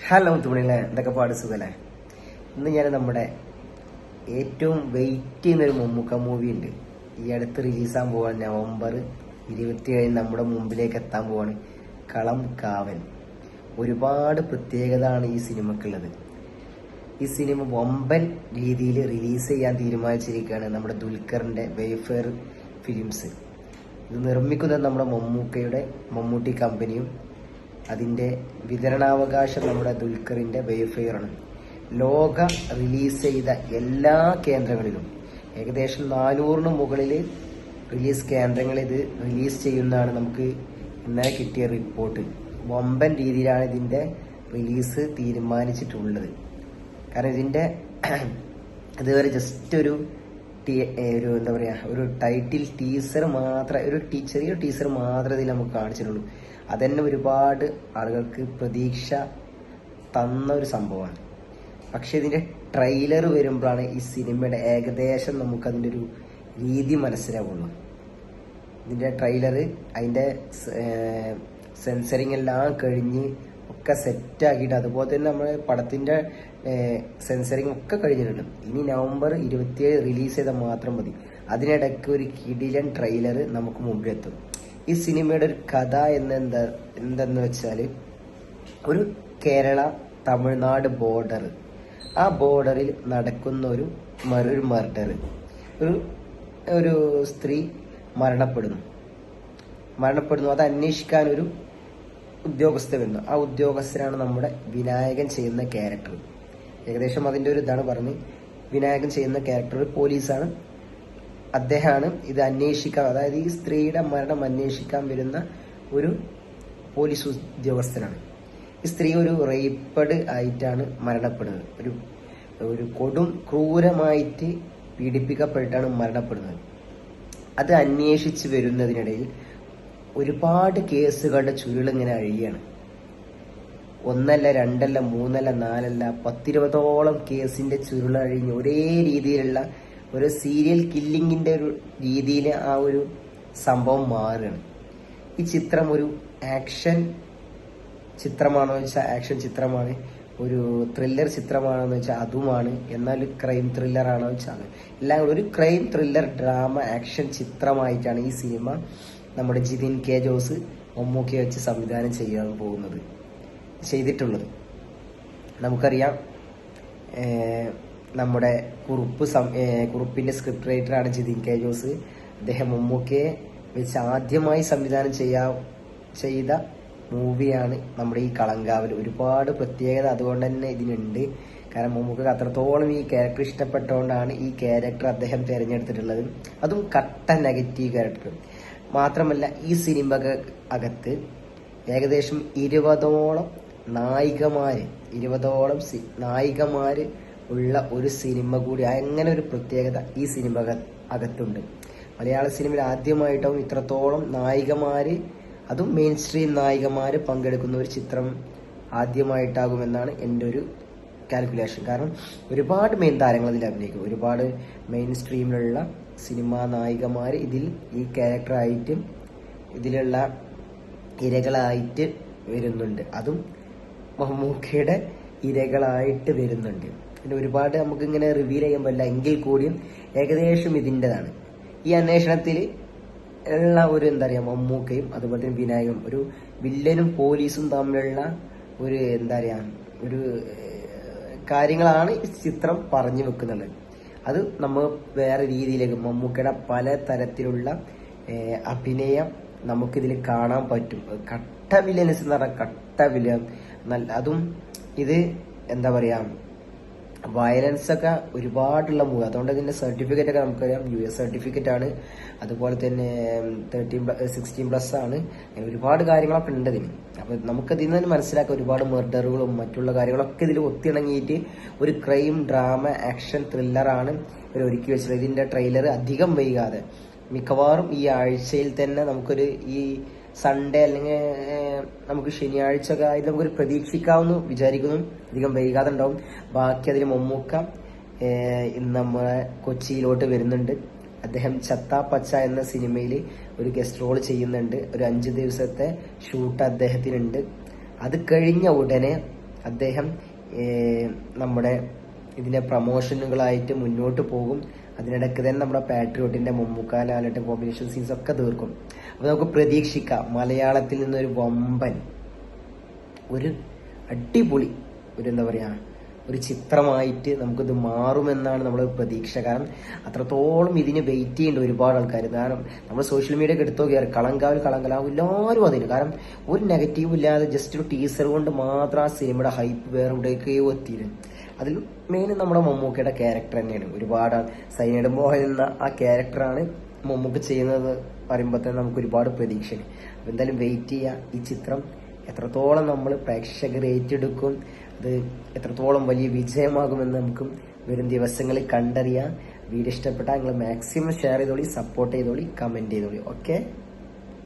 Hello തുണികളെ, എന്തൊക്കെ പാട് സുഖല്ലേ? ഇന്ന് ഞാൻ നമ്മുടെ ഏറ്റവും വെയിറ്റ് ചെയ്യുന്നൊരു മമ്മൂക്ക മൂവി ഉണ്ട്. ഈ അടുത്ത് റിലീസാകാൻ പോവാണ്. നവംബർ 27 നമ്മുടെ മുമ്പിലേക്ക് എത്താൻ പോവാണ്. കളം കാവൽ. ഒരുപാട് പ്രത്യേകതയാണ് ഈ സിനിമക്കുള്ളത്. ഈ സിനിമ വമ്പൻ രീതിയിൽ റിലീസ് ചെയ്യാൻ തീരുമാനിച്ചിരിക്കുകയാണ് നമ്മുടെ ദുൽഖറിന്റെ വെയ്ഫെയർ ഫിലിംസ്. ഇത് നിർമ്മിക്കുന്നത് നമ്മുടെ മമ്മൂട്ടി കമ്പനിയും അതിൻ്റെ വിതരണാവകാശം നമ്മുടെ ദുൽഖറിന്റെ വെയ്ഫെയറാണ്. ലോക റിലീസ് ചെയ്ത എല്ലാ കേന്ദ്രങ്ങളിലും ഏകദേശം 400-ന് മുകളിൽ റിലീസ് കേന്ദ്രങ്ങൾ ഇത് റിലീസ് ചെയ്യുന്നതാണ് നമുക്ക് ഇന്നലെ കിട്ടിയ റിപ്പോർട്ട്. വമ്പൻ രീതിയിലാണ് ഇതിന്റെ റിലീസ് തീരുമാനിച്ചിട്ടുള്ളത്. കാരണം ഇതിന്റെ ഇതുവരെ ജസ്റ്റ് ഒരു എന്താ പറയാ, ഒരു ടൈറ്റിൽ ടീസർ മാത്രം, ചെറിയ ടീസർ മാത്രമേ ഇതിൽ നമുക്ക് കാണിച്ചിട്ടുള്ളൂ. അതന്നെ ഒരുപാട് ആളുകൾക്ക് പ്രതീക്ഷ തന്ന ഒരു സംഭവമാണ്. പക്ഷെ ഇതിന്റെ ട്രെയിലർ വരുമ്പോഴാണ് ഈ സിനിമയുടെ ഏകദേശം നമുക്കതിൻ്റെ ഒരു രീതി മനസ്സിലാവുള്ളൂ. ഇതിന്റെ ട്രെയിലർ അതിന്റെ സെൻസറിങ് എല്ലാം കഴിഞ്ഞ് ഒക്കെ സെറ്റാക്കിയിട്ട്, അതുപോലെ തന്നെ നമ്മുടെ പടത്തിന്റെ സെൻസറിങ് ഒക്കെ കഴിഞ്ഞിട്ടുണ്ട്. ഇനി നവംബർ 27 റിലീസ് ചെയ്താൽ മാത്രം മതി. അതിനിടയ്ക്ക് ഒരു കിടിലൻ ട്രെയിലർ നമുക്ക് മുമ്പിലെത്തും. ഈ സിനിമയുടെ ഒരു കഥ എന്തെന്ന് വെച്ചാൽ, ഒരു കേരള തമിഴ്നാട് ബോർഡർ, ആ ബോർഡറിൽ നടക്കുന്ന ഒരു മർഡർ, ഒരു സ്ത്രീ മരണപ്പെടുന്നു. അത് അന്വേഷിക്കാൻ ഒരു ഉദ്യോഗസ്ഥ വരുന്നു. ആ ഉദ്യോഗസ്ഥനാണ് നമ്മുടെ വിനായകൻ ചെയ്യുന്ന ക്യാരക്ടർ. ഏകദേശം അതിന്റെ ഒരു ഇതാണ് പറഞ്ഞ്, വിനായകൻ ചെയ്യുന്ന ക്യാരക്ടർ പോലീസാണ്. അദ്ദേഹമാണ് ഇത് അന്വേഷിക്കാൻ, അതായത് ഈ സ്ത്രീയുടെ മരണം അന്വേഷിക്കാൻ വരുന്ന ഒരു പോലീസ് ഉദ്യോഗസ്ഥനാണ്. ഈ സ്ത്രീ ഒരു റേപ്പഡ് ആയിട്ടാണ് മരണപ്പെടുന്നത്. ഒരു കൊടും ക്രൂരമായിട്ട് പീഡിപ്പിക്കപ്പെട്ടിട്ടാണ് മരണപ്പെടുന്നത്. അത് അന്വേഷിച്ച് വരുന്നതിനിടയിൽ ഒരുപാട് കേസുകളുടെ ചുരുളിങ്ങനെ അഴിയാണ്. 1 അല്ല 2 അല്ല 3 അല്ല 4 അല്ല 10-20ഓളം കേസിന്റെ ചുരുളഴിഞ്ഞ് ഒരേ രീതിയിലുള്ള ഒരു സീരിയൽ കില്ലിങ്ങിന്റെ ഒരു രീതിയിൽ ആ ഒരു സംഭവം മാറുകയാണ്. ഈ ചിത്രം ഒരു ആക്ഷൻ ചിത്രമാണോ വെച്ചാൽ ആക്ഷൻ ചിത്രമാണ്, ഒരു ത്രില്ലർ ചിത്രമാണെന്ന് വെച്ചാൽ അതുമാണ്, എന്നാൽ ക്രൈം ത്രില്ലർ ആണോ വെച്ചാൽ എല്ലാം കൂടി ഒരു ക്രൈം ത്രില്ലർ ഡ്രാമ ആക്ഷൻ ചിത്രമായിട്ടാണ് ഈ സിനിമ നമ്മുടെ ജിതിൻ കെ ജോസ് മമ്മൂക്കയെ വെച്ച് സംവിധാനം ചെയ്തിട്ടുള്ളത്. നമുക്കറിയാം, നമ്മുടെ കുറുപ്പിന്റെ സ്ക്രിപ്റ്റ് റൈറ്ററാണ് ജിതിൻ കെ ജോസ്. അദ്ദേഹം മമ്മൂക്കയെ വെച്ച് ആദ്യമായി സംവിധാനം ചെയ്ത മൂവിയാണ് നമ്മുടെ ഈ കളങ്കാവൽ. ഒരുപാട് പ്രത്യേകത അതുകൊണ്ട് തന്നെ ഇതിനുണ്ട്. കാരണം മമ്മൂക്കക്ക് അത്രത്തോളം ഈ ക്യാരക്ടർ ഇഷ്ടപ്പെട്ടുകൊണ്ടാണ് ഈ ക്യാരക്ടർ അദ്ദേഹം തിരഞ്ഞെടുത്തിട്ടുള്ളത്. അതും കട്ട നെഗറ്റീവ് ക്യാരക്ടർ മാത്രമല്ല, ഈ സിനിമ അകത്ത് ഏകദേശം 20ഓളം നായികമാര് ഉള്ള ഒരു സിനിമ കൂടി. അങ്ങനെ ഒരു പ്രത്യേകത ഈ സിനിമ അകത്തുണ്ട്. മലയാള സിനിമയിൽ ആദ്യമായിട്ടാവും ഇത്രത്തോളം നായികമാര്, അതും മെയിൻ സ്ട്രീം നായികമാര് പങ്കെടുക്കുന്ന ഒരു ചിത്രം ആദ്യമായിട്ടാകുമെന്നാണ് എൻ്റെ ഒരു കാൽക്കുലേഷൻ. കാരണം ഒരുപാട് മെയിൻ താരങ്ങൾ ഇതിൽ അഭിനയിക്കും. ഒരുപാട് മെയിൻ സ്ട്രീമിലുള്ള സിനിമാ നായികമാര് ഈ ക്യാരക്ടറായിട്ട്, ഇതിലുള്ള ഇരകളായിട്ട് വരുന്നുണ്ട്. അതും മമ്മൂക്കയുടെ ഇരകളായിട്ട് വരുന്നുണ്ട്. പിന്നെ ഒരുപാട് നമുക്കിങ്ങനെ റിവീൽ ചെയ്യാൻ പറ്റില്ല, എങ്കിൽ കൂടിയും ഏകദേശം ഇതിൻ്റെതാണ്. ഈ അന്വേഷണത്തിൽ ഉള്ള ഒരു എന്താ പറയുക, മമ്മൂക്കയും അതുപോലെ തന്നെ വിനായകനും, ഒരു വില്ലനും പോലീസും തമ്മിലുള്ള ഒരു എന്താ പറയുക, ഒരു കാര്യങ്ങളാണ് ഈ ചിത്രം പറഞ്ഞു വെക്കുന്നുള്ളത്. അത് നമ്മൾ വേറെ രീതിയിലേക്ക് മമ്മൂക്കയുടെ പല തരത്തിലുള്ള അഭിനയം നമുക്കിതിൽ കാണാൻ പറ്റും. കട്ട വില്ലൻസ് എന്ന് പറഞ്ഞാൽ കട്ട വില്ലൻ. അതും ഇത് എന്താ പറയാ, വയലൻസ് ഒക്കെ ഒരുപാടുള്ള മൂവി. അതുകൊണ്ട് ഇതിന്റെ സർട്ടിഫിക്കറ്റ് ഒക്കെ നമുക്കറിയാം, US സർട്ടിഫിക്കറ്റ് ആണ്. അതുപോലെ തന്നെ 16+ ആണ്. അങ്ങനെ ഒരുപാട് കാര്യങ്ങളൊക്കെ ഉണ്ട് ഇതിന്. അപ്പൊ നമുക്കതിൽ നിന്ന് മനസ്സിലാക്കാം, ഒരുപാട് മർഡറുകളും മറ്റുള്ള കാര്യങ്ങളൊക്കെ ഇതിൽ ഒത്തിണങ്ങിയിട്ട് ഒരു ക്രൈം ഡ്രാമ ആക്ഷൻ ത്രില്ലറാണ് ഇവർ ഒരുക്കി വെച്ചത്. ഇതിന്റെ ട്രെയിലർ അധികം വൈകാതെ, മിക്കവാറും ഈ ആഴ്ചയിൽ തന്നെ നമുക്കൊരു ഈ സൺഡേ അല്ലെങ്കിൽ നമുക്ക് ശനിയാഴ്ച ഒക്കെ ആയിട്ട് നമുക്കൊരു പ്രതീക്ഷിക്കാവുന്ന വിചാരിക്കുന്നു. അധികം വൈകാതെ ഉണ്ടാവും. ബാക്കി അതിൽ മമ്മൂക്ക ഇന്ന് നമ്മളെ കൊച്ചിയിലോട്ട് വരുന്നുണ്ട്. അദ്ദേഹം ചത്താ പച്ച എന്ന സിനിമയിൽ ഒരു ഗസ്റ്റ് റോൾ ചെയ്യുന്നുണ്ട്. ഒരു 5 ദിവസത്തെ ഷൂട്ട് അദ്ദേഹത്തിനുണ്ട്. അത് കഴിഞ്ഞ ഉടനെ അദ്ദേഹം നമ്മുടെ ഇതിന്റെ പ്രൊമോഷനുകളായിട്ട് മുന്നോട്ട് പോകും. അതിനിടയ്ക്ക് തന്നെ നമ്മുടെ പാട്രിയോട്ടിന്റെ മമ്മൂക്ക ലാലേട്ടൻ കോമ്പിനേഷൻ സീൻസ് ഒക്കെ തീർക്കും. അപ്പൊ നമുക്ക് പ്രതീക്ഷിക്കാം മലയാളത്തിൽ നിന്നൊരു വമ്പൻ ഒരു അടിപൊളി ഒരു എന്താ പറയാ ഒരു ചിത്രമായിട്ട് നമുക്കിത് മാറുമെന്നാണ് നമ്മൾ പ്രതീക്ഷ. കാരണം അത്രത്തോളം ഇതിന് വെയിറ്റ് ചെയ്യേണ്ട ഒരുപാട് ആൾക്കാർ. കാരണം നമ്മൾ സോഷ്യൽ മീഡിയ ഒക്കെ എടുത്തോ കയറി കളങ്കലാവും എല്ലാവരും അതിന്. കാരണം ഒരു നെഗറ്റീവ് ഇല്ലാതെ ജസ്റ്റ് ഒരു ടീസർ കൊണ്ട് മാത്രം ആ സിനിമയുടെ ഹൈപ്പ് വേറെ എവിടേക്കോ എത്തിയിരുന്നു. അതിൽ മെയിൻ നമ്മുടെ മമ്മൂക്കയുടെ ക്യാരക്ടർ തന്നെയാണ്. ഒരുപാട് സൈനൈഡ് മോഹൻ എന്ന ആ ക്യാരക്ടറാണ് മമ്മൂക്ക ചെയ്യുന്നത് പറയുമ്പോൾ തന്നെ നമുക്ക് ഒരുപാട് പ്രതീക്ഷയാണ്. അപ്പൊ എന്തായാലും വെയിറ്റ് ചെയ്യുക. ഈ ചിത്രം എത്രത്തോളം നമ്മൾ പ്രേക്ഷകർ ഏറ്റെടുക്കും, അത് എത്രത്തോളം വലിയ വിജയമാകുമെന്ന് നമുക്ക് വരും ദിവസങ്ങളിൽ കണ്ടറിയാം. വീഡിയോ ഇഷ്ടപ്പെട്ടാൽ നിങ്ങൾ മാക്സിമം ഷെയർ ചെയ്തോളി, സപ്പോർട്ട് ചെയ്തോളി, കമന്റ് ചെയ്തോളി. ഓക്കെ.